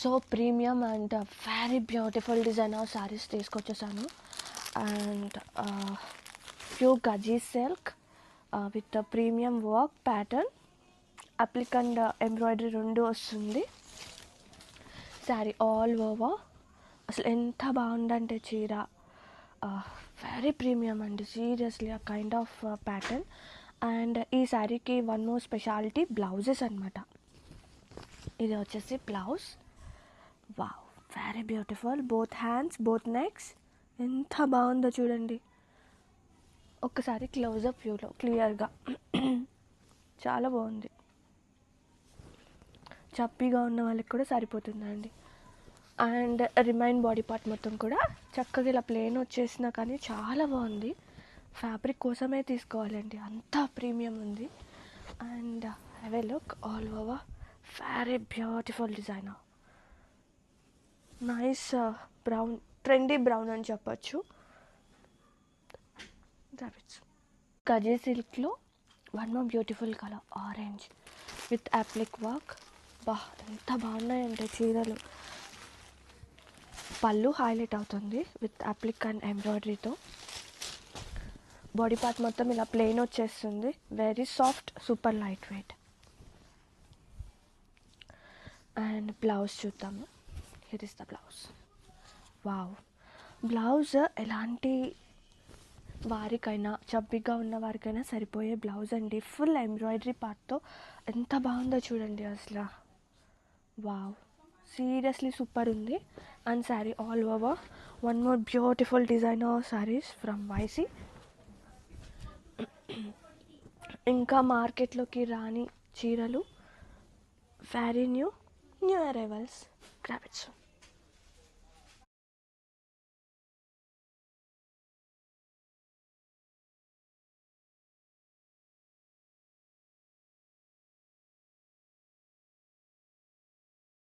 So premium and very beautiful design of saris తీసుకొచ్చేసాను. And pure gaji silk with premium work pattern, applique and embroidery రెండు వస్తుంది. Sari all over అసలు ఎంత బాగుందంటే చీర, వెరీ ప్రీమియం అండి, సీరియస్లీ ఆ కైండ్ ఆఫ్ ప్యాటర్న్. అండ్ ఈ శారీకి వన్ మోర్ స్పెషాలిటీ బ్లౌజెస్ అనమాట. ఇది వచ్చేసి blouse. Wow, very beautiful. Both hands, both necks, ఎంత బాగుందో చూడండి. ఒక్కసారి క్లోజప్ వ్యూలో క్లియర్గా చాలా బాగుంది. చప్పీగా ఉన్న వాళ్ళకి కూడా సరిపోతుందండి. అండ్ రిమైన్ బాడీ పార్ట్ మొత్తం కూడా చక్కగా ఇలా ప్లెయిన్ వచ్చేసినా కానీ చాలా బాగుంది. ఫ్యాబ్రిక్ కోసమే తీసుకోవాలండి, అంతా ప్రీమియం ఉంది. And have a look all over, very beautiful designer, nice brown, trendy brown అని చెప్పచ్చు. గజీ సిల్క్లో one more beautiful colour orange with applique work. బా, ఎంత బాగున్నాయంటే చీరలు. పళ్ళు హైలైట్ అవుతుంది విత్ అప్లిక్ అండ్ ఎంబ్రాయిడరీతో. బాడీ పార్ట్ మొత్తం ఇలా ప్లెయిన్ వచ్చేస్తుంది. Very soft, super light weight. And blouse చూద్దాము. Here is the blouse. Wow, blouse ఎలాంటి వారికైనా, చబ్బిగా ఉన్న వారికైనా సరిపోయే బ్లౌజ్ అండి. ఫుల్ ఎంబ్రాయిడరీ పార్ట్తో ఎంత బాగుందో చూడండి అసలు. వావ్, సీరియస్లీ సూపర్ ఉంది. And sari all over one more beautiful designer saris from YC. ఇంకా మార్కెట్లోకి రాని చీరలు, very new arrivals. Grab it.